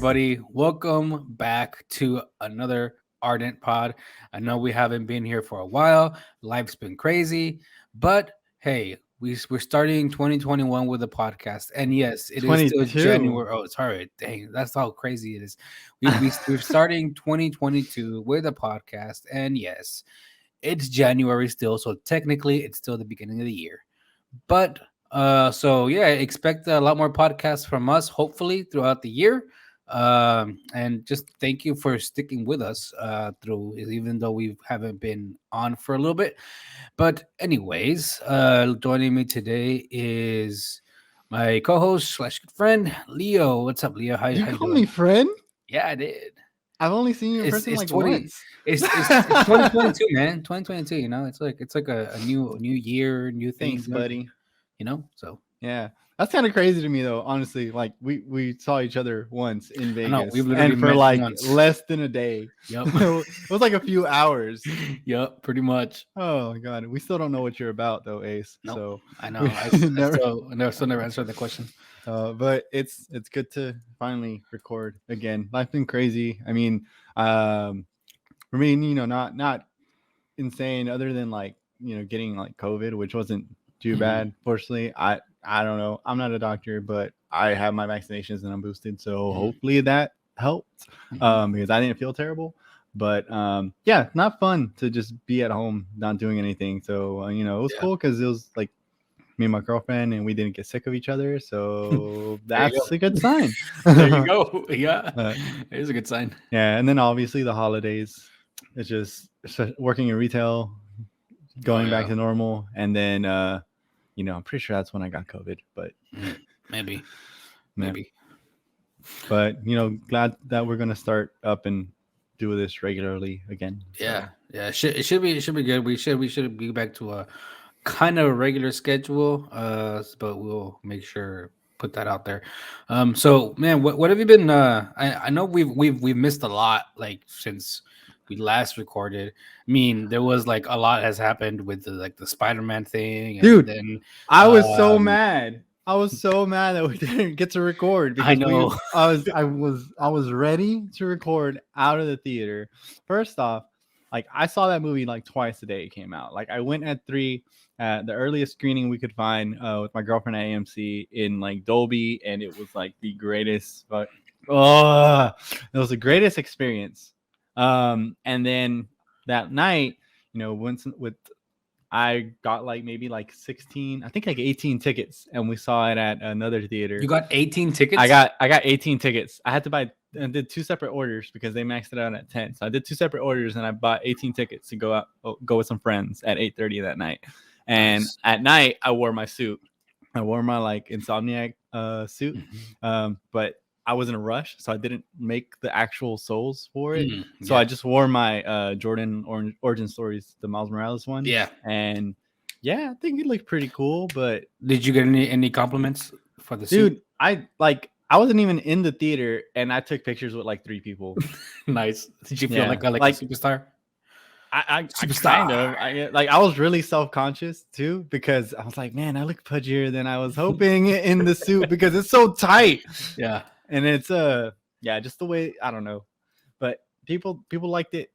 everybody. Welcome back to another Ardent pod. I know we haven't been here for a while. Life's been crazy, but hey, we're starting 2021 with a podcast. And yes, it is still 22. January. Oh, sorry. Dang, that's how crazy it is. We're starting 2022 with a podcast. And yes, it's January still. So technically, it's still the beginning of the year. But so yeah, expect a lot more podcasts from us, hopefully throughout the year. And just thank you for sticking with us through, even though we haven't been on for a little bit. But anyways, joining me today is my co-host slash good friend Leo. What's up, Leo? You How you call me doing? friend? Yeah, I did. I've only seen you in person It's like 20. once. It's 2022, man. 2022. You know, it's like a new year, new Thanks, things. buddy. So Yeah. That's kind of crazy to me though, honestly. Like we saw each other once in I know we've Vegas literally and for met like once. less than a day. Yep. It was like a few hours. Yep, pretty much. Oh my god. We still don't know what you're about though, Ace. Nope. So I know. we I never still never answered the question. but it's good to finally record again. Life's been crazy. Um for me, not insane other than like getting like COVID, which wasn't too Mhm. bad. Fortunately, I don't know, I'm not a doctor, but I have my vaccinations and I'm boosted, so Mhm. hopefully that helped. Mhm. Because I didn't feel terrible, but yeah, not fun to just be at home not doing anything. So it was Yeah. cool because it was like me and my girlfriend and we didn't get sick of each other, so There you that's go. a good sign. There you go. Yeah, uh, it is a good sign. yeah, and then obviously the holidays, it's just working in retail, Oh going back yeah. to normal, and then I'm pretty sure that's when I got COVID. But Maybe. yeah, Maybe. glad that we're gonna start up and do this regularly again. Yeah. So Yeah. It should be good. We should be back to a kind of a regular schedule. But we'll make sure put that out there. So man, what have you been? I know we've missed a lot like since we last recorded. I mean, there was like a lot has happened with the Spider-Man thing, and dude, then I was so um, mad. I was so mad that we didn't get to record I because know. I was ready to record out of the theater. First off, like I saw that movie like twice the day it came out. Like I went at 3 at the earliest screening we could find with my girlfriend at AMC in like Dolby, and it was like the greatest. But oh, it was the greatest experience. And then that night, once with I got like maybe like 16, I think like 18 tickets, and we saw it at another You theater. got 18 I tickets? got I got 18 tickets. I had to buy and did 2 separate orders because they maxed it out at 10. So I did 2 separate orders and I bought 18 tickets to go with some friends at 8:30 that night. And Nice. at night I wore my suit. I wore my like insomniac suit. Mhm. But I was in a rush, so I didn't make the actual soles for it. So I Yeah. just wore my Jordan Origin Stories, the Miles Morales one, Yeah. and yeah, I think it looked pretty cool. But Did you get any compliments for the suit? dude, I wasn't even in the theater, and I took pictures with like 3 people. Nice. Did you feel Yeah, like a like superstar? I kind Superstar. of I was really self conscious too because I was like, man, I look pudgier than I was hoping in the suit because it's so tight. Yeah. And it's yeah, just the way, I don't know, but people liked it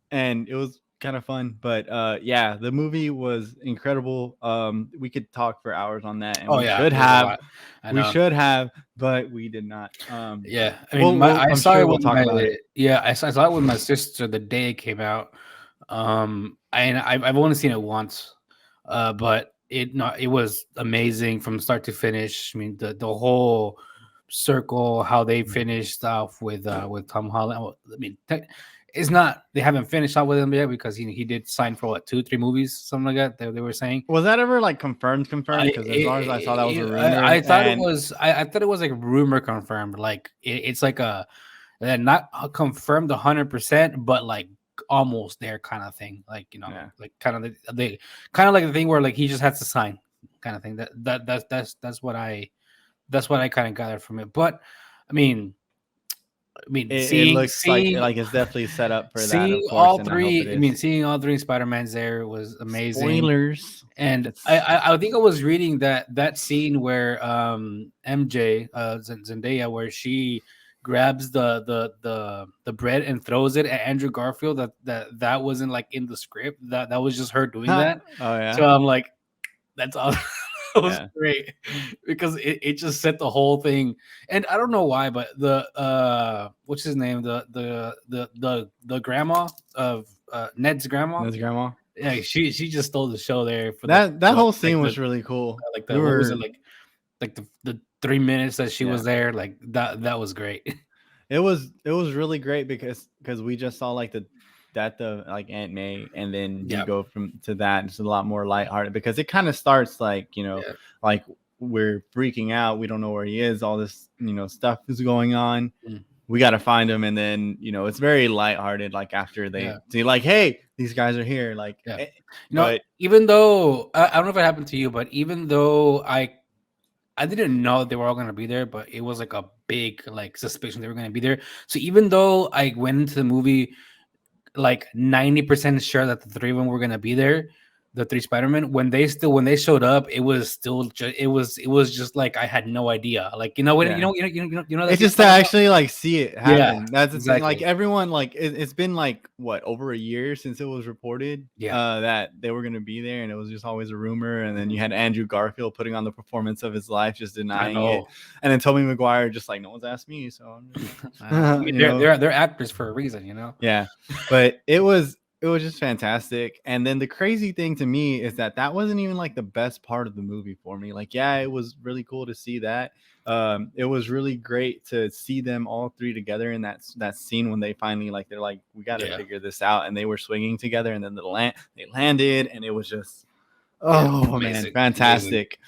and it was kind of fun. But yeah, the movie was incredible. We could talk for hours on that, and Oh yeah. There's a lot. I we know. should have, but we did not. Yeah. I mean, We'll I I'm saw sure it we'll with talk my about it. yeah. I saw it with my sister the day it came out. And I've only seen it once. But it was amazing from start to finish. I mean, the whole circle, how they finished off with Tom Holland. Well, I mean, it's not they haven't finished off with him yet because he did sign for what 2 3 movies, something like that. They were saying. Was that ever like confirmed? I Because as far as I saw, that was a rumor. I thought it And was I thought it was like rumor confirmed. Like it's like a not confirmed 100%, but like almost there kind of thing. Like yeah, like kind of the kind of like the thing where like he just has to sign kind of thing. That's what I kind of gathered from it. But I mean, it seeing looks like it's definitely set up for that, seeing of course, all and I hope it three. I mean, is. seeing all 3 Spider-Mans there was amazing. Spoilers. And It's I think I was reading that scene where MJ Zendaya where she grabs the bread and throws it at Andrew Garfield, that wasn't like in the script. That was just her doing that. Oh yeah, So I'm like, that's all. That was yeah. great because it just set the whole thing. And I don't know why, but the what's his name, the grandma of Ned's grandma. That's grandma. Yeah, she just stole the show there for That whole like scene was really cool. like We the what was were it like the 3 minutes that she Yeah. was there, like that was great. It was really great because we just saw like the death of like Aunt May, and then we Yeah. go from to that. It's a lot more lighthearted because it kind of starts like, you know, Yeah. like we're freaking out, we don't know where he is, all this, you know, stuff is going on. Mm. We got to find him, and then, you know, it's very lighthearted. Like after they Yeah. see, like, hey, these guys are here. Like, Yeah. eh, You know, but even though I don't know if it happened to you, but even though I didn't know they were all gonna be there, but it was like a big like suspicion they were gonna be there. So even though I went into the movie like 90% sure that the three of them were gonna be there, the three Spider-Man, when they showed up, it was still it was just like I had no idea. Like, yeah. that It's scene just to I'm talking about? actually like see it Yeah, happen. That's the thing. Like exactly. everyone, like it's been like what, over a year since it was reported Yeah. that they were gonna be there, and it was just always a rumor. And then you had Andrew Garfield putting on the performance of his life, just I denying it, know. and then Tobey Maguire just like, no one's asked me, so I'm I mean, you know. they're actors for a reason, you know. Yeah, but it was just fantastic. And then the crazy thing to me is that wasn't even like the best part of the movie for me. Like, yeah, it was really cool to see that. It was really great to see them all three together in that scene when they finally like, they're like, we got to Yeah. figure this out, and they were swinging together, and then they landed, and it was just Yeah, man, amazing. fantastic.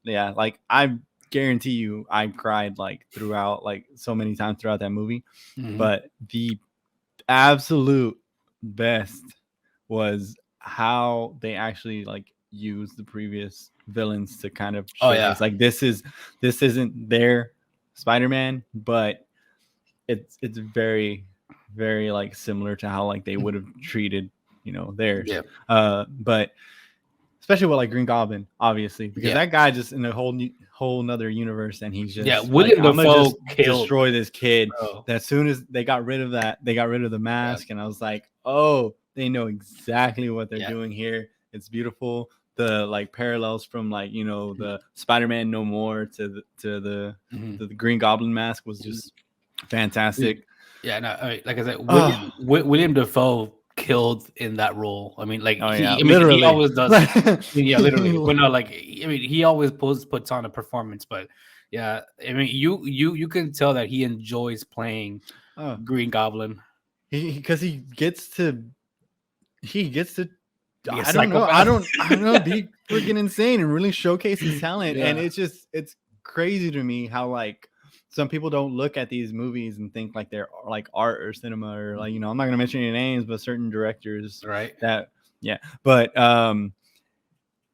Yeah, like I guarantee you I cried like throughout, like so many times throughout that movie. Mhm. But the absolute best was how they actually like used the previous villains to kind of Oh, showcase yeah. like this isn't their Spider-Man, but it's very, very like similar to how like they would have treated, you know, theirs. Yeah. But especially with like Green Goblin, obviously, because Yeah. that guy just in a whole nother universe, and he's just Yeah, like, William I'm gonna Dafoe just killed, destroy this kid. bro. As soon as they got rid of that, they got rid of the mask, and I was like, oh, they know exactly what they're Yeah. doing here. It's beautiful. The like parallels from like, you know, the Spider-Man No More to the Mhm. the Green Goblin mask was just fantastic. Yeah, no, like I said, William Dafoe killed in that role. I mean, like Oh yeah, he literally. always does. I mean, yeah, literally. But no, like I mean, he always puts on a performance. But yeah, I mean, you can tell that he enjoys playing Oh, Green Goblin. because he gets to Be a I don't know. psychopath. Be freaking insane and really showcase his talent. And Yeah. it's crazy to me how like some people don't look at these movies and think like they're like art or cinema, or like, you know, I'm not gonna mention any names, but certain directors Right. that, yeah. But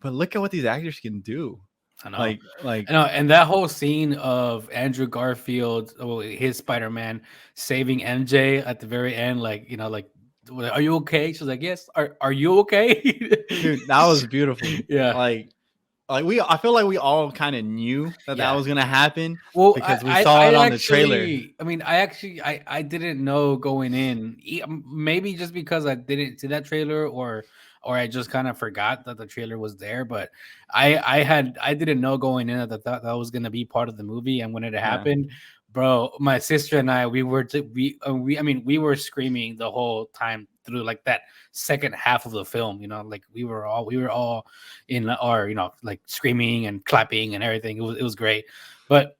look at what these actors can do. I know. Like I know, and that whole scene of Andrew Garfield, his Spider-Man saving MJ at the very end, like, you know, like, are you okay? She's like, yes. Are you okay? dude, that was beautiful. Yeah. Like I feel like we all kind of knew that Yeah. was gonna happen, Well, because we saw it on the trailer. I mean, I didn't know going in. Maybe just because I didn't see that trailer, or I just kind of forgot that the trailer was there. But I didn't know going in that was gonna be part of the movie. And when it happened, bro, my sister and I, we were screaming the whole time through, like that second half of the film. You know, like we were all in our, you know, like screaming and clapping and everything. It was great. But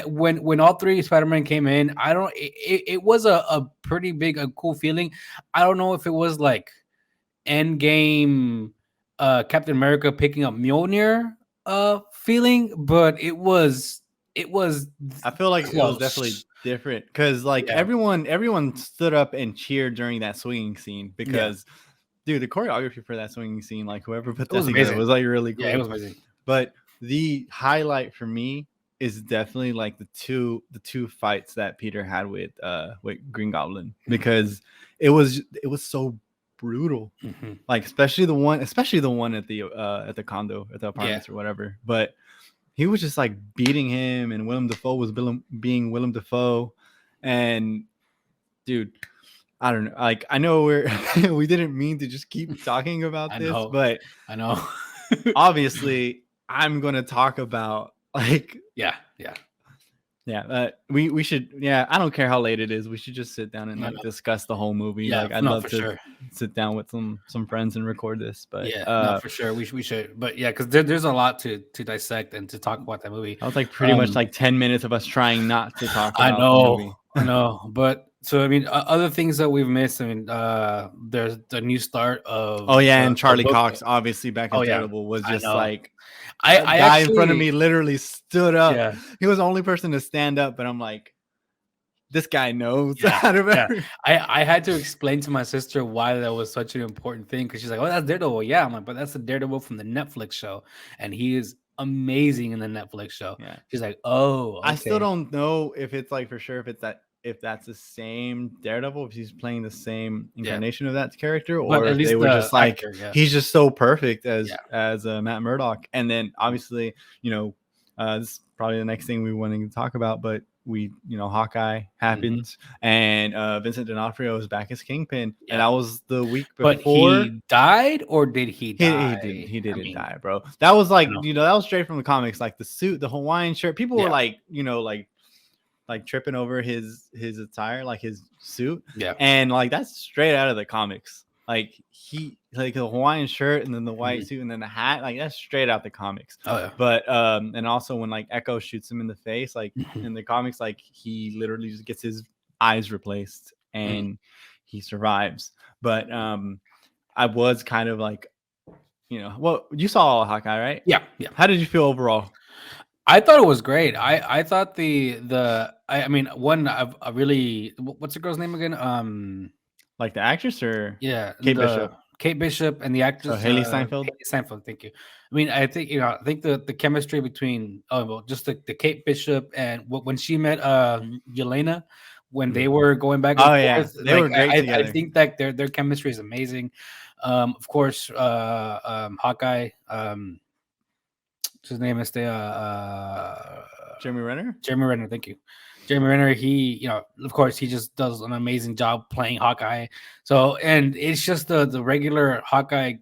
when all three Spider-Man came in, it was a pretty big, a cool feeling. I don't know if it was like Endgame, Captain America picking up Mjolnir feeling, but it was I feel like close. it was definitely different because like Yeah. everyone stood up and cheered during that swinging scene because dude, the choreography for that swinging scene, like whoever put that was together amazing. was like really cool. Yeah, it was amazing. But the highlight for me is definitely like the two fights that Peter had with Green Goblin, because it was so brutal. Mhm. Like especially the one at the condo, at the apartments or whatever. But he was just like beating him, and Willem Dafoe was being Willem Dafoe, and dude, I don't know. Like, I know we didn't mean to just keep talking about I this, know. but I know. obviously, I'm gonna talk about like yeah. we should. Yeah, I don't care how late it is. We should just sit down and I like know. discuss the whole movie. Yeah, Like, I'd no, love for to sure. sit down with some friends and record this. But Yeah, no, for sure. We should. But yeah, because there's a lot to dissect and to talk about that movie. that was like pretty much like 10 minutes of us trying not to talk I about the movie. I know. But so I mean, other things that we've missed. I mean, there's the new start of. Oh yeah, and the Charlie book. Cox, obviously back in Oh, yeah. Daredevil, was I just know. like I a guy in front of actually- me literally stood up. Yeah. He was the only person to stand up, but I'm like, this guy knows Yeah, out of yeah. every- I had to explain to my sister why that was such an important thing, because she's like, "Oh, that's Daredevil." Yeah, I'm like, "But that's the Daredevil from the Netflix show, and he is amazing in the Netflix show." Yeah. She's like, "Oh, okay." I still don't know if it's like for sure if that's the same Daredevil, if he's playing the same incarnation of that character, But or at if least they were the just like actor, yeah. he's just so perfect as Yeah. Matt Murdock. And then obviously, this is probably the next thing we want to talk about, but Hawkeye happens, and Vincent D'Onofrio is back as Kingpin, and that was the week before. But he died, or did he die? He didn't die, bro. That was like, I know. that was straight from the comics. Like the suit, the Hawaiian shirt. People were like, like tripping over his attire, like his suit. Yeah. And like that's straight out of the comics. Like the Hawaiian shirt and then the white suit and then the hat, like that's straight out the comics. Oh yeah. But and also when like Echo shoots him in the face, like in the comics, like he literally just gets his eyes replaced and he survives. But I was kind of like, well, you saw Hawkeye, right? Yeah. How did you feel overall? I thought it was great. I thought I mean, one, I really, what's the girl's name again? Like the actress or Kate Bishop. Kate Bishop and the actress Haley Steinfeld. Haley Steinfeld, thank you. I mean, I think the chemistry between just the Kate Bishop and when she met Yelena, when they were going back and forth, they were great together. I think that their chemistry is amazing. Of course, Hawkeye. His name is Jeremy Renner. Jeremy Renner, thank you. Jeremy Renner, he, of course, he just does an amazing job playing Hawkeye. So, and it's just the regular Hawkeye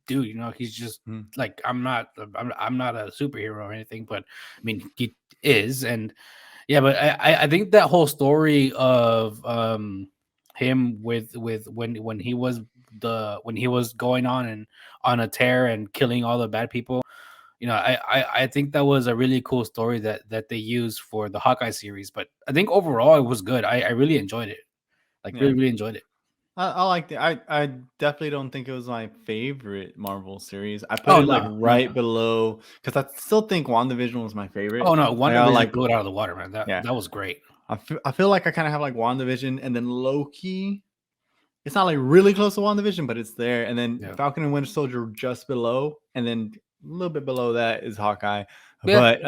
dude, he's just like, I'm not a superhero or anything, but I mean, he is. And yeah, but I think that whole story of him with when he was going on a tear and killing all the bad people. I think that was a really cool story that they used for the Hawkeye series. But I think overall it was good. I really enjoyed it. Really enjoyed it. I liked it. I definitely don't think it was my favorite Marvel series. I put it right below, because I still think WandaVision was my favorite. Oh no, WandaVision blew it out of the water, man. That was great. I feel like I kind of have like WandaVision and then Loki. It's not like really close to WandaVision, but it's there. And then Falcon and Winter Soldier just below, and then a little bit below that is Hawkeye. Yeah. But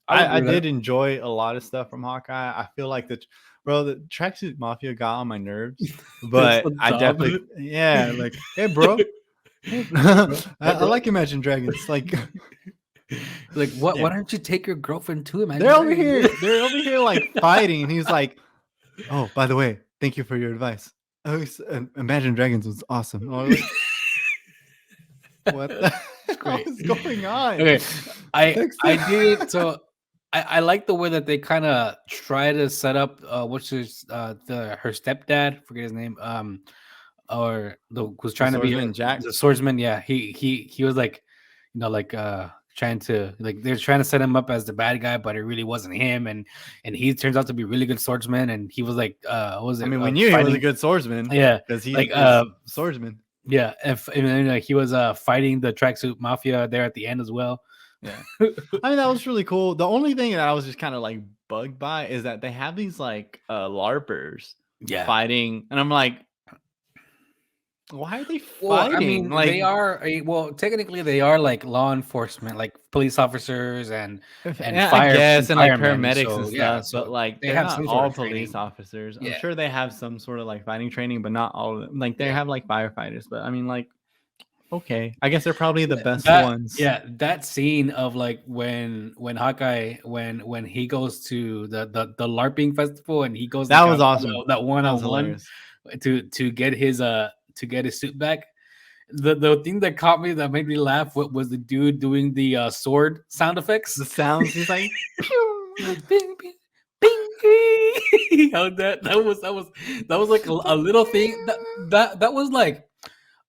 I did enjoy a lot of stuff from Hawkeye. I feel like the Tracksuit Mafia got on my nerves, but I definitely, like, hey, bro. I like Imagine Dragons. Like what? Why don't you take your girlfriend to him? They're over here like fighting, and he's like, "Oh, by the way, thank you for your advice. Imagine Dragons was awesome." What the hell is going on? Okay, I did so. I like the way that they kind of try to set up her stepdad, forget his name, was trying to be Jack, the swordsman. Yeah, he was like, trying to they're trying to set him up as the bad guy, but it really wasn't him, and he turns out to be a really good swordsman, and he was like, what was it? I mean, we knew he was a good swerdsman. Yeah, because he's like swordsman. Yeah, and he was fighting the Tracksuit Mafia there at the end as well. Yeah, I mean, that was really cool. The only thing that I was just kind of like bugged by is that they have these like LARPers fighting, and I'm like, why are they fighting? Well, I mean, they are technically they are like law enforcement, like police officers and fire, I guess, and like paramedics so, and stuff. Yeah, so but like they they're have not some all police officers. Yeah. I'm sure they have some sort of like fighting training, but not all of them. Like they have like firefighters, but I mean, like, okay. I guess they're probably the best That ones. yeah, that scene of like when Hawkeye when he goes to the LARPing festival and he goes That like was awesome. that one That was on one hilarious. to get his suit back. The thing that caught me that made me laugh was the dude doing the sword sound effects. The sounds, he's like, pew. Bing, bing, bing. How that was like It's a like, little thing pew. that was like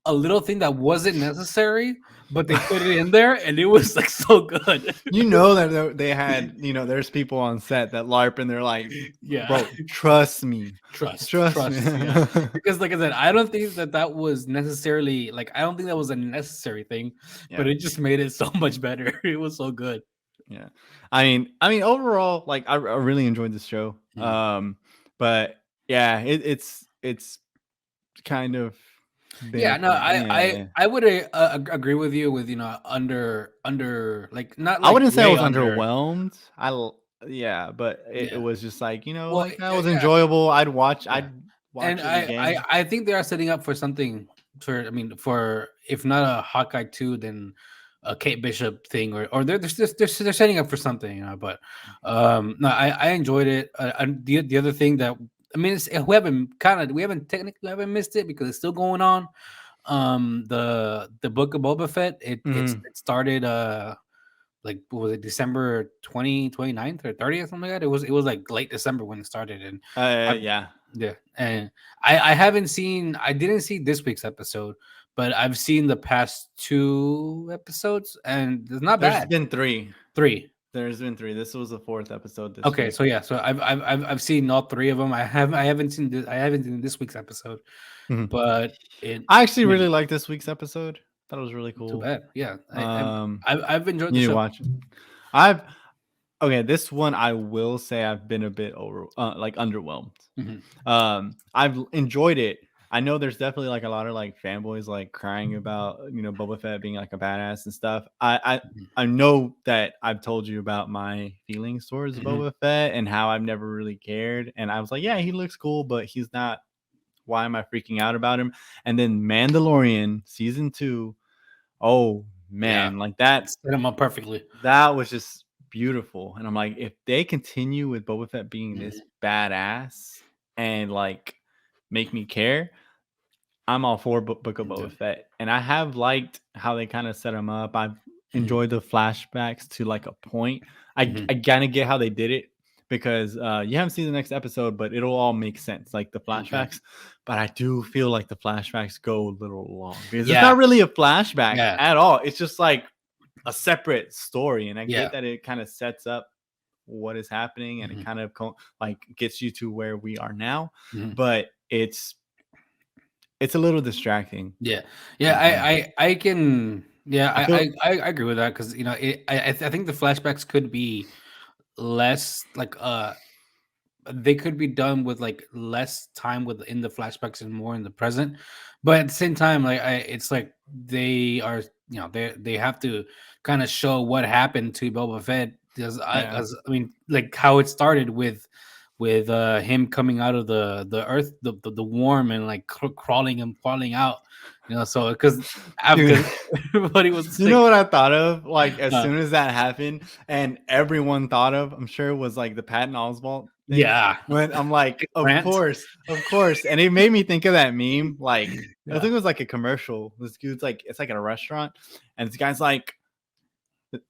a little thing that wasn't necessary, but they put it in there and it was like so good. You know that they had, there's people on set that LARP and they're like, Yeah, bro, trust me. Trust me. trust. Yeah, because like I said, I don't think that was necessarily like I don't think that was a necessary thing, but Yeah. it just made it so much better. It was so good. Yeah. I mean, overall, like I really enjoyed this show. Mhm. But yeah, it's kind of been Yeah, a no, thing. Yeah. I would agree with you with under like not I like wouldn't say I way was under. underwhelmed. Yeah, but it Yeah, was just like, well, like that was yeah, enjoyable. yeah. I'd And watch it again. I think they are setting up for something for I mean for if not a Hawkeye 2 then a Kate Bishop thing or they're setting up for something, but no, I enjoyed it. And the other thing that I mean it's, we haven't technically haven't missed it because it's still going on. The book of Boba Fett Mhm. it started like what was it December 29th or 30th something like that. It was like late December when it started and I Yeah. yeah, and I didn't see this week's episode, but I've seen the past two episodes, and it's not There's bad. been 3. Three. There's been 3. This was the 4th episode this Okay, week. so yeah, so I've seen all three of them. I haven't seen this week's episode, Mhm. but it I actually yeah, really liked this week's episode. Thought it was really too cool. bad. Yeah, Um, I've enjoyed you the need to show. watch it. I've Okay, this one I will say I've been a bit like underwhelmed. Mhm, I've enjoyed it. I know there's definitely like a lot of like fanboys like crying about Boba Fett being like a badass and stuff. mhm, I know that I've told you about my feelings towards mhm, Boba Fett and how I've never really cared. And I was like, yeah, he looks cool, but he's not. Why am I freaking out about him? And then Mandalorian season 2. Oh yeah, man, like that set them up perfectly. that was just beautiful. And I'm like, if they continue with Boba Fett being this Mhm, badass and like make me care, I'm all for Book of yeah, Boba Fett. And I have liked how they kind of set him up. I've mhm, enjoyed the flashbacks to like a point. mhm, I kind of get how they did it because you haven't seen the next episode, but it'll all make sense, like the okay. flashbacks. But I do feel like the flashbacks go a little long because it's Yeah, not really a flashback yeah, at all. It's just like a separate story, and I get yeah. that it kind of sets up what is happening and it Mhm, kind of like gets you to where we are now, mhm. but it's a little distracting. Yeah, yeah, um, I can, yeah, I feel I agree with that because I think the flashbacks could be less like they could be done with like less time within the flashbacks and more in the present, but at the same time, like it's like they are, they have to kind of show what happened to Boba Fett because yeah, I mean, like how it started with him coming out of the earth, the warm and like crawling and falling out, so because dude. after everybody was You know sick, what I thought of? Like as uh, soon as that happened, and everyone thought of, I'm sure it was like the Patton Oswalt thing. yeah, When I'm like, rant, of course, and it made me think of that meme. Like I yeah. think it was like a commercial. This dude's like, it's like at a restaurant, and this guy's like,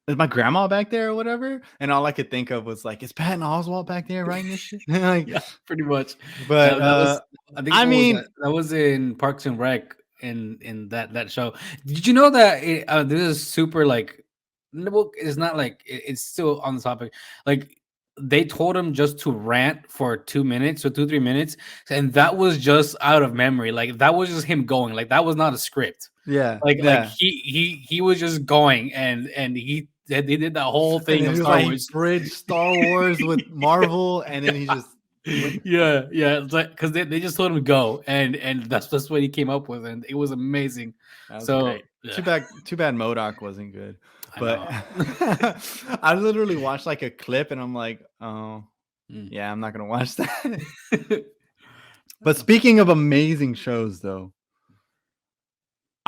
"Is my grandma back there or whatever?" And all I could think of was like, "Is Patton Oswalt back there writing this shit?" Like, Yeah, pretty much. but That was I think I what was that? mean, That was in Parks and Rec in that show. Did you know that this is super like no, well, it's not like it's still on the topic. Like they told him just to rant for 2 minutes or 2 3 minutes, and that was just out of memory. Like that was just him going. Like that was not a script. yeah, Like yeah. he was just going and he did that whole And thing then of he was Star like, he Wars. bridged Star Wars with Marvel, and then he Yeah. just went. Yeah, it's like because they just told him go, and that's what he came up with, and it was amazing. That was So great. yeah, Too bad Modoc wasn't good. I But know. I literally watched like a clip, and I'm like, oh Mm. yeah, I'm not gonna watch that. But speaking of amazing shows, though,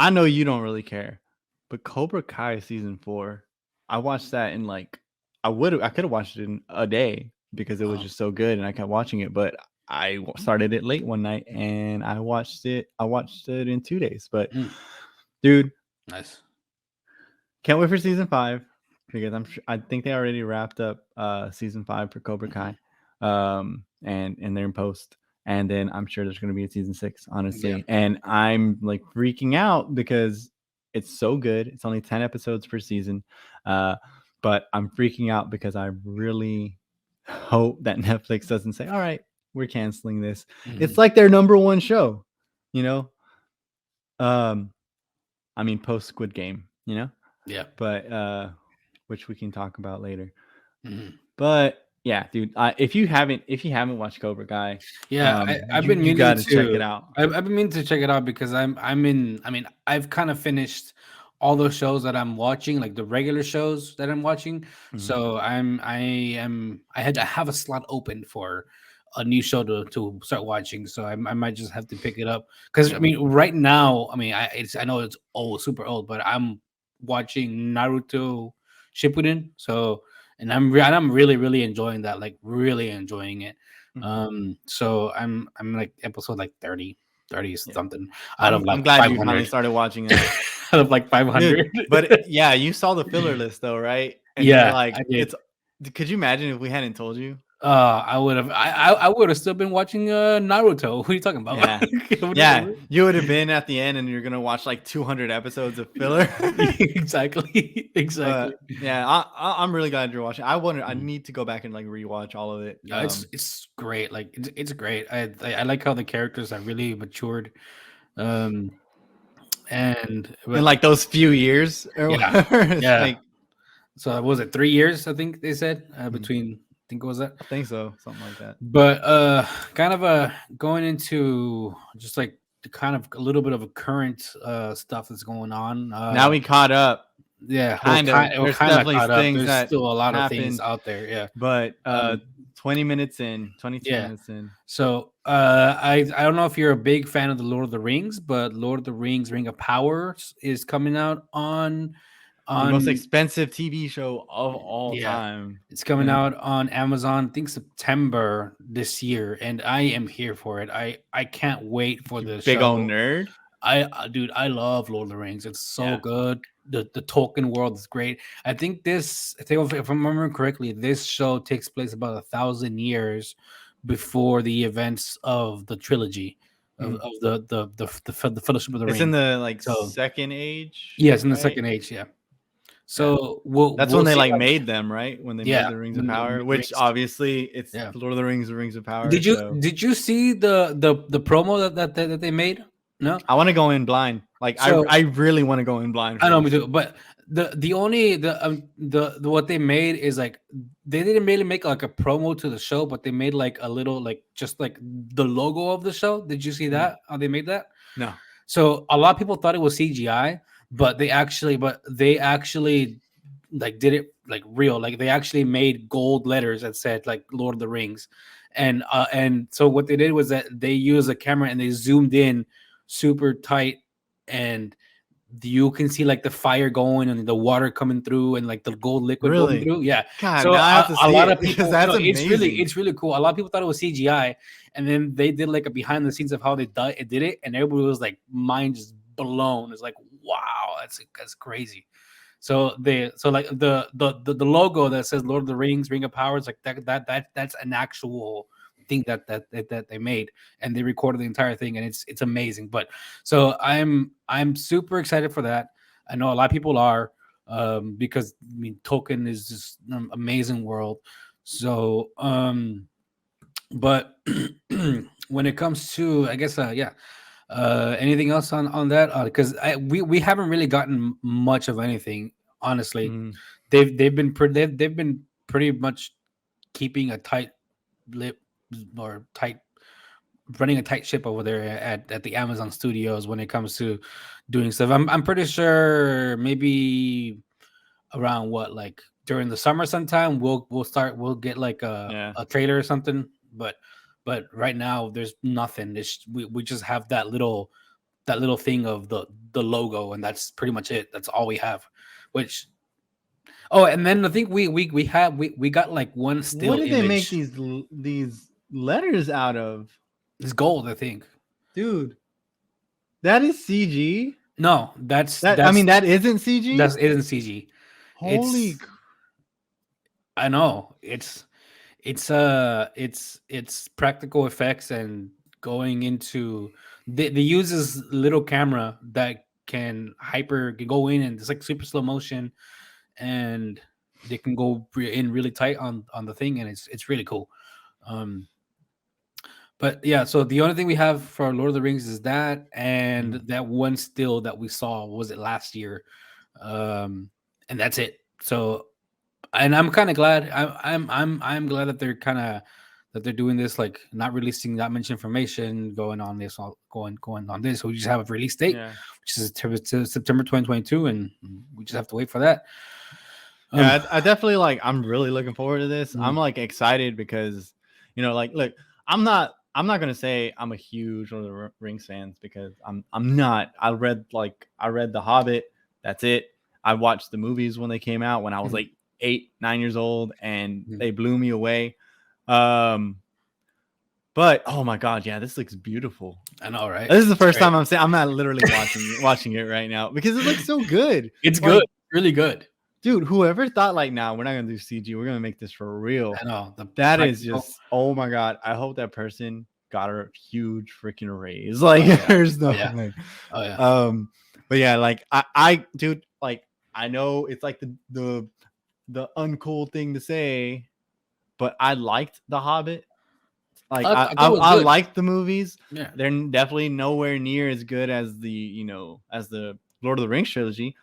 I know you don't really care, but Cobra Kai season 4, I watched that in like I could have watched it in a day because it was Oh, just so good and I kept watching it. But started it late one night and I watched it. I watched it in 2 days. But mm, dude, nice. can't wait for season 5 because I think they already wrapped up season 5 for Cobra Hmm. Kai, and they're in post. And then I'm sure there's going to be a season 6, Yeah. honestly. And I'm like freaking out because it's so good. It's only 10 episodes per season, uh, but I'm freaking out because I really hope that Netflix doesn't say, "All right, we're canceling this." Hmm. It's like their number one show, you know. Um, I mean, post Squid Game, you know. Yeah. But which we can talk about later. Hmm. But yeah, dude, if you haven't watched Cobra Kai, Yeah, I've been you meaning got to check it to. out. I've been meaning to check it out because I'm in. I mean, I've kind of finished all those shows that I'm watching, like the regular shows that I'm watching. Mhm. So I have a slot open for a new show to start watching. So I might just have to pick it up because I mean, right now, I mean, I know it's old, super old, but I'm watching Naruto Shippuden. So and I'm really enjoying that, like really enjoying it. Mhm. So I'm like episode like 30 Yeah, something out of I'm like glad you finally 500. started watching that, Out of like dude. 500. But yeah, you saw the filler list though, right? And you're Yeah, I like, did. it's. Could you imagine if we hadn't told you? I would have still been watching Naruto. What are you talking about? Yeah, yeah, you would have been at the end, and you're gonna watch like 200 episodes of filler. Exactly. Exactly. But yeah, I'm really glad you're watching. I Mhm. need to go back and like rewatch all of it. Yeah, it's great. Like it's great. I like how the characters are really matured. Um and In but like those few years or yeah. whatever, it's Yeah. like So was it 3 years? I think they said Mhm. between. I think it was that. I think so, something like that. But kind of going into just like the kind of a little bit of a current stuff that's going on. Now we caught up, Yeah, kind of. we're There's kind of definitely caught up. things There's that still a lot of things happened, out there. Yeah. but Um. 20 minutes in, 22 Yeah. minutes in. So I don't know if you're a big fan of the Lord of the Rings, but Lord of the Rings: Ring of Power is coming out The most on expensive TV show of all yeah. time. It's coming Yeah. out on Amazon, I think September this year, and I am here for it. I can't wait for You the big old show. nerd. Dude, I love Lord of the Rings. It's so Yeah. good. The Tolkien world is great. I think if I'm remembering correctly, this show takes place about 1,000 years before the events of the trilogy of, Mhm. of the Fellowship of the It's in Ring. the like So second age, yes, in the right? Second Age, yeah. Yeah. So That's when we'll they see like how made them, right? When they yeah, made the Rings of when Power, the which rings. obviously it's Yeah. Lord of the Rings, the Rings of Power. Did you So did you see the promo that they made? No. I want to go in blind. Like So I really want to go in blind I know me first. too, but the only the what they made is like they didn't really make like a promo to the show, but they made like a little like just like the logo of the show. Did you see Mhm. that? How they made that? No. So a lot of people thought it was CGI, but they actually like did it like real. Like they actually made gold letters that said like Lord of the Rings, and so what they did was that they used a camera and they zoomed in super tight, and you can see like the fire going and the water coming through and like the gold liquid going Really? through. Yeah. God, So now I have to a see lot it of because people, no, that's amazing. it's really cool. A lot of people thought it was CGI, and then they did like a behind the scenes of how did it, and everybody was like mind just blown. It's like wow, that's crazy. So like the logo that says Lord of the Rings, Ring of Power, is like that's an actual thing that they made, and they recorded the entire thing, and it's amazing. But so I'm super excited for that. I know a lot of people are, because I mean Tolkien is just an amazing world. So but when it comes to, I guess, yeah, anything else on that? Because we haven't really gotten much of anything, honestly. Mhm. They've been pretty much keeping a tight lip, or tight running a tight ship over there at the Amazon studios when it comes to doing stuff. I'm pretty sure maybe around what, like during the summer sometime we'll get like Yeah. a trailer or something, but right now there's nothing. We just have that little thing of the logo, and that's pretty much it. That's all we have. Which and then I think we got like one What still did they make image. these letters out of? It's gold, I think. Dude, that is CG. No, That I mean, that isn't CG. that isn't CG. Holy. I know it's practical effects and going into they use this little camera that can go in and it's like super slow motion, and they can go in really tight on the thing, and it's really cool. um but yeah, so the only thing we have for Lord of the Rings is that, and that one still that we saw, was it last year? And that's it. So, and I'm kind of glad. I'm glad that they're doing this, like not releasing that much information, going on this, going on this. So we just have a release date, which is September 2022, and we just have to wait for that. Yeah, I definitely I'm really looking forward to this. I'm like excited because, look, I'm not gonna say I'm a huge Lord of the Rings fans, because I'm not. I read The Hobbit. That's it. I watched the movies when they came out when I was like 8, 9 years old, and they blew me away. But oh my god, yeah, this looks beautiful. I know, right? This is the first time I'm not literally watching it right now, because it looks so good. It's good, really good. Dude, whoever thought we're not gonna do CG, we're gonna make this for real. I know. That is just, oh my god. I hope that person got a huge freaking raise. There's no way. Oh yeah. But yeah, I dude, I know it's the uncool thing to say, but I liked The Hobbit. I liked the movies. Yeah. They're definitely nowhere near as good as the Lord of the Rings trilogy.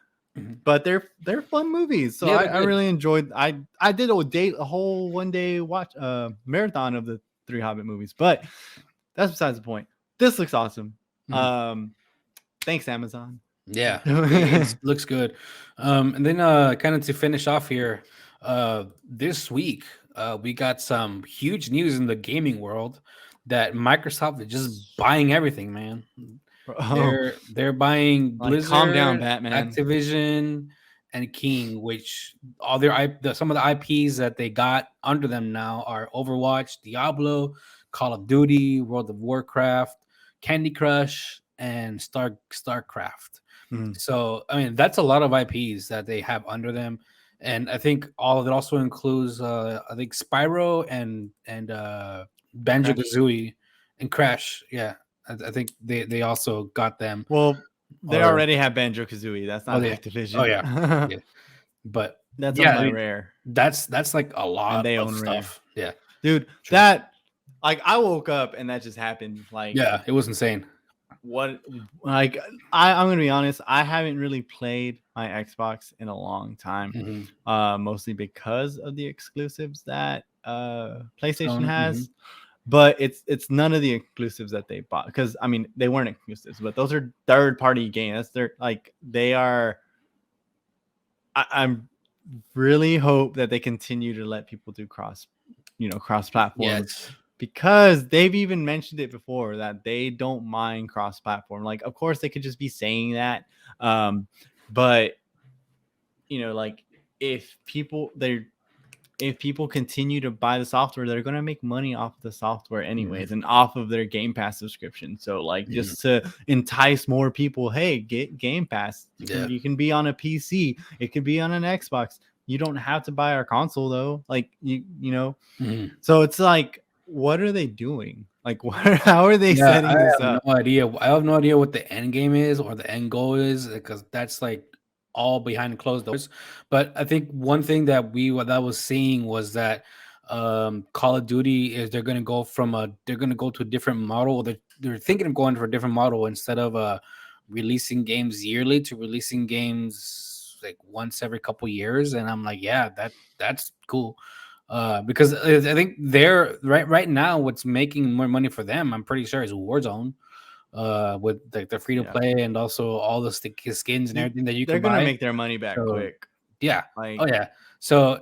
But they're fun movies. So I really enjoyed. I did a whole one day watch marathon of the 3 Hobbit movies. But that's besides the point. This looks awesome. Thanks, Amazon. Yeah, it looks good. And then kind of to finish off here, this week we got some huge news in the gaming world that Microsoft is just buying everything, man. They're buying Blizzard, calm down, Batman, Activision, and King, which some of the IPs that they got under them now are Overwatch, Diablo, Call of Duty, World of Warcraft, Candy Crush, and StarCraft. So I mean, that's a lot of IPs that they have under them, and I think all of it also includes I think Spyro and Banjo-Kazooie and Crash. Yeah. I think they also got them. Well, they already have Banjo-Kazooie. That's not Activision. Oh yeah. Yeah. But that's Rare. That's like a lot and they of own stuff. Rare. Yeah. Dude, that I woke up and that just happened. Yeah, it was insane. What I'm gonna be honest, I haven't really played my Xbox in a long time. Mostly because of the exclusives that PlayStation has. But it's none of the exclusives that they bought, because I mean they weren't exclusives, but those are third-party games. They are. I'm really hope that they continue to let people do cross-platform, because they've even mentioned it before that they don't mind cross-platform. Of course they could just be saying that, but if people continue to buy the software, they're going to make money off the software anyways, and off of their Game Pass subscription. So just to entice more people, hey, get Game Pass. You can be on a PC. It could be on an Xbox. You don't have to buy our console though. So it's what are they doing? How are they setting this up? No idea. I have no idea what the end game is or the end goal is, because that's all behind closed doors. But I think one thing that was seeing was that Call of Duty is they're going to go to a different model. They're thinking of going for a different model, instead of releasing games yearly to releasing games once every couple years. And I'm like, yeah, that's cool. Because I think they're right now what's making more money for them, I'm pretty sure, is Warzone. With the free to play and also all the skins and everything that you can buy. They're gonna make their money back quick. Yeah. Oh yeah. So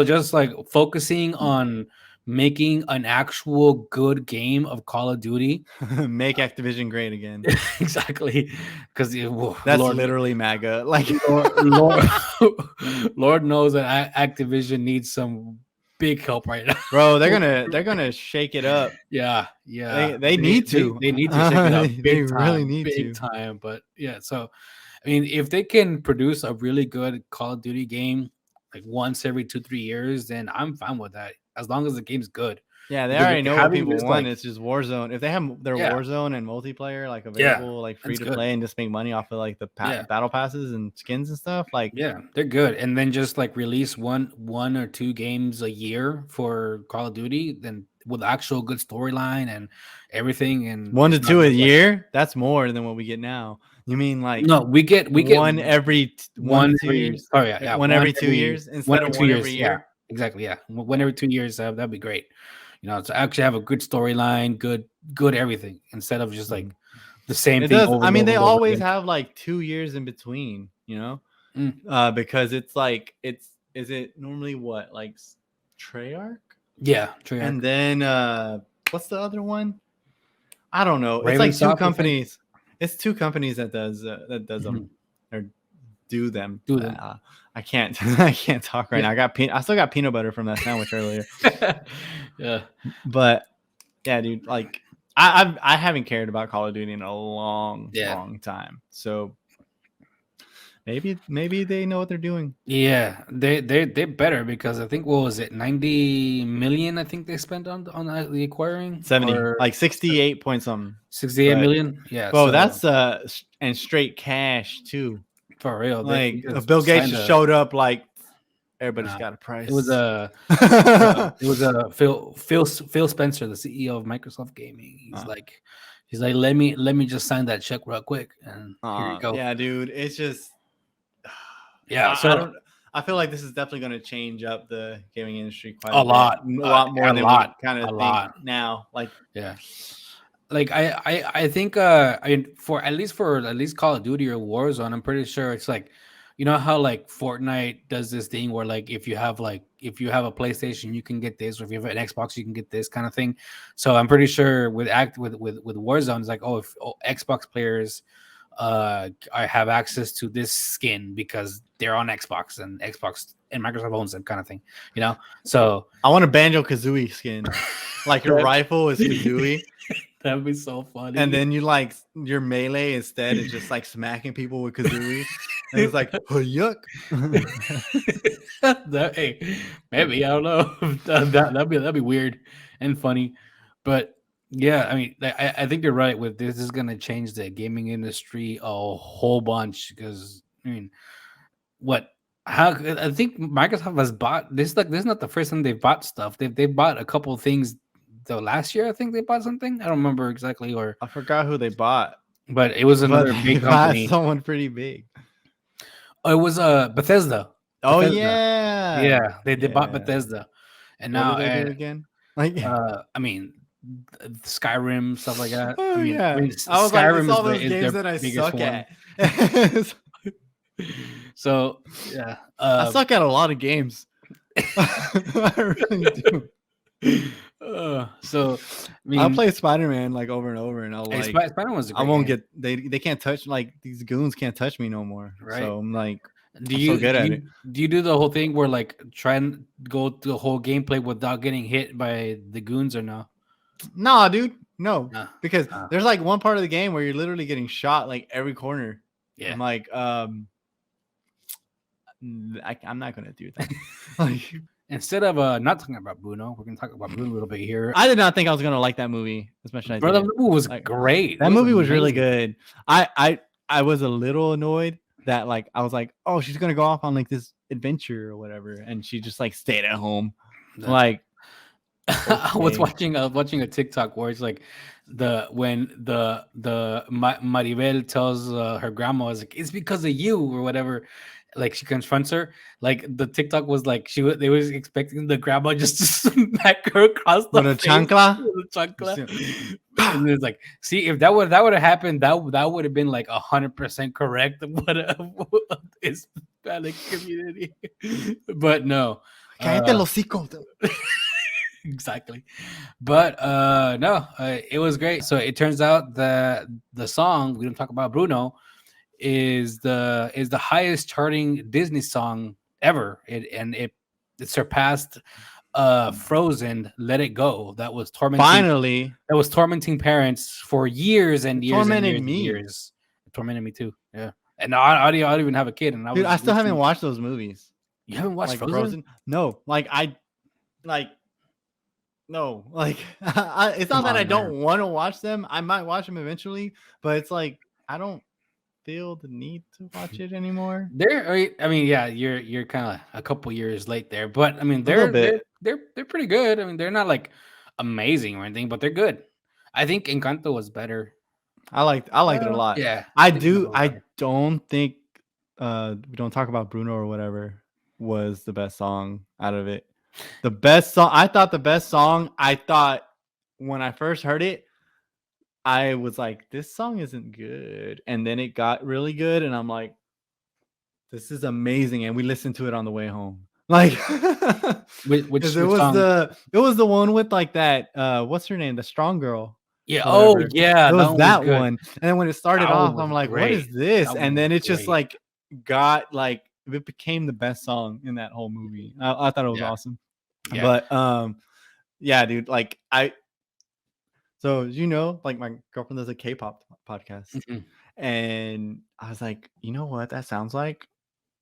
just focusing on making an actual good game of Call of Duty. Make Activision great again. Exactly, because That's Lord, literally MAGA. Like, Lord, Lord knows that Activision needs some big help right now. bro, they're gonna shake it up. Yeah, They need to. they need to shake it up They really need big to. time. But yeah, so I mean, if they can produce a really good Call of Duty game like once every 2-3 years, then I'm fine with that as long as the game's good. Yeah, they Because already if know what having people this want. like It's just Warzone. If they have their yeah, Warzone and multiplayer like yeah, available, like free that's to good. play, and just make money off of like the Yeah, battle passes and skins and stuff, like yeah, they're good. And then just like release one or two games a year for Call of Duty, then with actual good storyline and everything, and 1 to 2 a just like year, that's more than what we get now. You mean like no, we get one every 1 to 2 every years? oh yeah, One every 2 years one instead every of two one every years. Yeah, year? exactly. Yeah, one every 2 years. That'd be great. To actually have a good storyline, good everything instead of just like Mhm. the same It thing does. over I and mean, over they and over always again. have like 2 years in between, Mm, because it's like is it normally what like Treyarch? yeah, Treyarch, And then what's the other one? I don't know. It's like two Ravensoft, I think. companies. It's two companies that does them Mhm. or do them. Do them. I can't I can't talk right Yeah. now. I still got peanut butter from that sandwich earlier. Yeah. But yeah, dude, like I haven't cared about Call of Duty in a long, Yeah. long time. So maybe they know what they're doing. Yeah, they're better because I think what was it 90 million I think they spent on the acquiring 70, or like 68 point something. 68 But million. Yeah, bro, so that's and straight cash too. for real, they Like just Bill Gates signed just a showed up like everybody's nah, got a it was price. a Phil Spencer, the CEO of Microsoft Gaming. He's like let me just sign that check real quick and here you go. Yeah, dude. It's just Yeah, I so don't. I feel like this is definitely going to change up the gaming industry quite a a bit, lot, a lot more than we kind a of think lot. now. Like, Yeah. Like I think I mean for at least Call of Duty or Warzone, I'm pretty sure it's like how like Fortnite does this thing where like if you have a PlayStation you can get this, or if you have an Xbox you can get this kind of thing. So I'm pretty sure with Warzone it's like if Xbox players I have access to this skin because they're on Xbox and Microsoft owns them kind of thing. So I want a Banjo Kazooie skin. Like your rifle is Kazooie. That'd be so funny. And then you like your melee instead is just like smacking people with Kazooie. And it's like, oh, yuck. Hey, maybe I don't know. That'd be weird and funny, but yeah, I mean, I think you're right. With this is gonna change the gaming industry a whole bunch because I mean, what? How I think Microsoft has bought this. Like, this is not the first time they've bought stuff. They bought a couple of things. The last year, I think they bought something. I don't remember exactly, I forgot who they bought, but it was but another they big bought company. someone pretty big. Oh, it was Bethesda. Oh Bethesda. yeah, Yeah, they bought Bethesda, and What do now they do again? Like, I mean, Skyrim stuff like that. oh I yeah, mean, I was like, it's Skyrim all those is games their that I biggest suck one. at. So yeah, I suck at a lot of games. I really do. So I mean, I'll play Spider-Man like over and over, and I'll hey, like Spider was a I great won't game, get they can't touch, like, these goons can't touch me no more. right? So I'm like, Do I'm so you good do at you it. do you do the whole thing where like try and go through the whole gameplay without getting hit by the goons or no? Nah, dude, no, No. because there's like one part of the game where you're literally getting shot like every corner. Yeah. I'm like, I'm not gonna do that. Like, Instead of not talking about Bruno, we're gonna talk about Bruno a little bit here. I did not think I was gonna like that movie as much as I Brother, did. the movie was Like, great. That movie was really amazing. good. I was a little annoyed that, like, I was like, oh, she's gonna go off on like this adventure or whatever, and she just like stayed at home. No. Like, I was okay. watching a TikTok where it's like when the Maribel tells her grandma, is like, it's because of you or whatever. Like, she confronts her. Like, the TikTok was like they was expecting the grandma just to smack her across the With a face chancla? with a chancla. And it's like, see, if that would have happened, that would have been like 100% correct of what Hispanic community. But no. Cállate el hocico. Exactly. But no, it was great. So it turns out that the song "We Don't Talk About Bruno" is the highest charting Disney song ever. It surpassed Frozen "Let It Go" Finally, that was tormenting parents for years and it years and tormented years and me, year. It tormented me too. Yeah, and I don't even have a kid, and I dude. was I just still haven't listening. watched those movies, You haven't watched like Frozen? Frozen. No, like no. It's not Come that I on, man. don't want to watch them. I might watch them eventually, but it's like I don't feel the need to watch it anymore. I mean, yeah, you're kind of a couple years late there, but I mean, A little bit. they're pretty good. I mean, they're not like amazing or anything, but they're good. I think Encanto was better. I liked it a lot. Yeah, I I think Encanto do. was I better. don't think we don't talk about Bruno or whatever was the best song out of it. The best song I thought when I first heard it, I was like, this song isn't good. And then it got really good, and I'm like, this is amazing. And we listened to it on the way home. Like because Which song? it was the one with like that what's her name? The strong girl Yeah. or Oh, whatever. yeah, It that was one was that good. one. And then when it started That one off, was I'm like, what great. is this? That one And was then it just great. like got like it became the best song in that whole movie. I thought it was Yeah, awesome. yeah. But yeah, dude, like so like my girlfriend does a K-pop podcast. Mhm, And I was like, you know what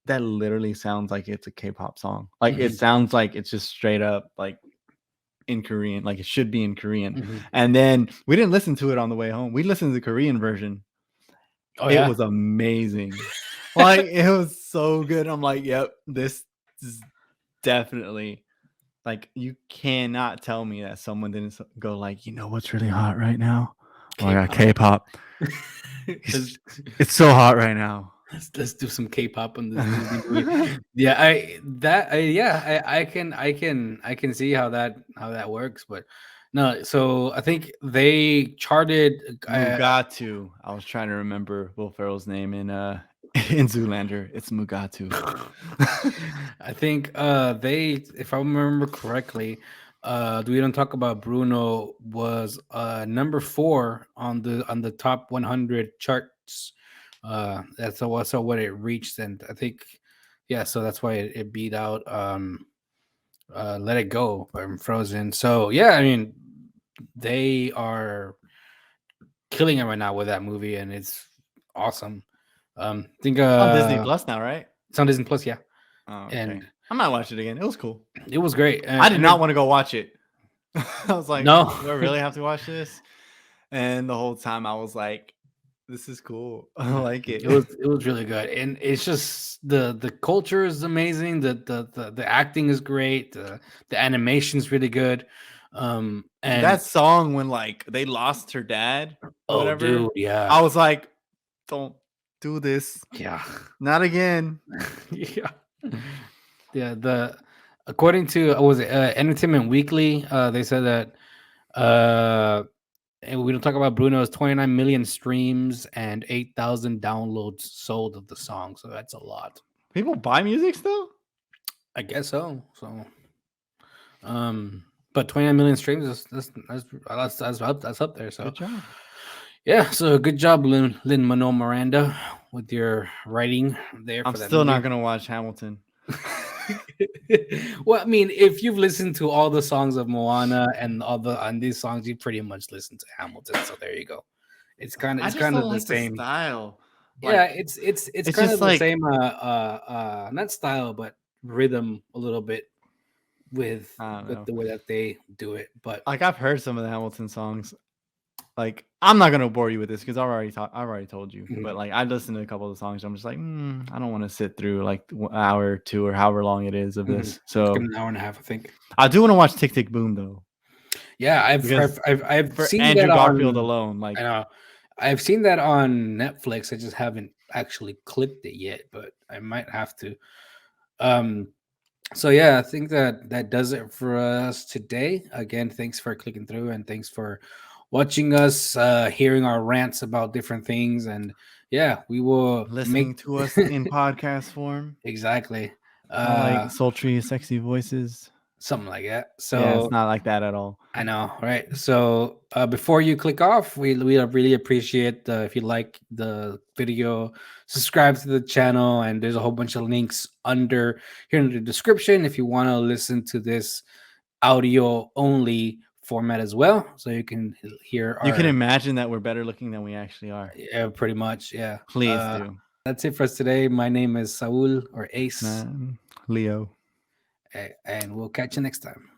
that literally sounds like it's a K-pop song. Like it mhm, sounds like it's just straight up like in Korean, like it should be in Korean. mhm. And then we didn't listen to it on the way home. We listened to the Korean version. Oh It yeah. was amazing. Like it was so good. I'm like, yep, this is definitely like you cannot tell me that someone didn't go like, you know what's really hot right now? Oh, I got K-pop. K-pop. let's, It's so hot right now. let's do some K-pop in this Disney movie. Yeah, I can see how that works, but no. So I think they charted. Mugatu. I was trying to remember Will Ferrell's name in in Zoolander. It's Mugatu. I think they, if I remember correctly, we don't talk about Bruno was number 4 on the top 100 charts. That's also what it reached, and I think yeah, so that's why it beat out Let It Go from Frozen. So yeah, I mean they are killing it right now with that movie, and it's awesome. I think On Disney Plus now, right? it's on Disney Plus, yeah, Oh, okay. and I might watch it again. It was cool. it was great. I did not want to go watch it. I was like, No, do I really have to watch this? And the whole time I was like, this is cool. I like it. it was really good, and it's just the culture is amazing. The acting is great. The animation is really good. And That song when like they lost her dad or oh, whatever, dude, yeah, I was like, don't do this. yeah, Not again. yeah, yeah. The according to what was it Entertainment Weekly, they said that and we don't talk about Bruno's 29 million streams and 8,000 downloads sold of the song. So that's a lot. People buy music still? I guess so. So, but 29 million streams that's up there. So, Good job. yeah. So good job, Lin Manuel Miranda, with your writing there. I'm For that still not movie. gonna watch Hamilton. Well, I mean, if you've listened to all the songs of Moana and these songs, you pretty much listen to Hamilton. So there you go. I It's just kind don't of the like the same. style. Yeah, Like it's it's kind of just the like same not style but rhythm a little bit I don't with know. the way that they do it. But Like I've heard some of the Hamilton songs. Like I'm not gonna bore you with this because I've already told you. mhm, But like I listened to a couple of the songs. I'm just like, I don't want to sit through like an hour or two or however long it is of mhm. this. It's been So an hour and a half, I think. I do want to watch Tick Tick Boom though, Yeah, because I've for seen that Andrew Garfield on. alone, I like know I've seen that on Netflix. I just haven't actually clicked it yet, but I might have to. Um, so yeah, I think that does it for us today. Again, thanks for clicking through and thanks for watching us, hearing our rants about different things, and yeah, we will make listening to us in podcast form, exactly. all like Uh, sultry, sexy voices. something like that. Yeah, it's So not like that at all. I know, right? So before you click off, we really appreciate if you like the video, subscribe to the channel, and there's a whole bunch of links under here in the description if you want to listen to this audio only format as well, so you can hear You can our imagine that we're better looking than we actually are. yeah, pretty much, yeah. Please do. That's it for us today. My name is Saul or Ace, Leo. and we'll catch you next time.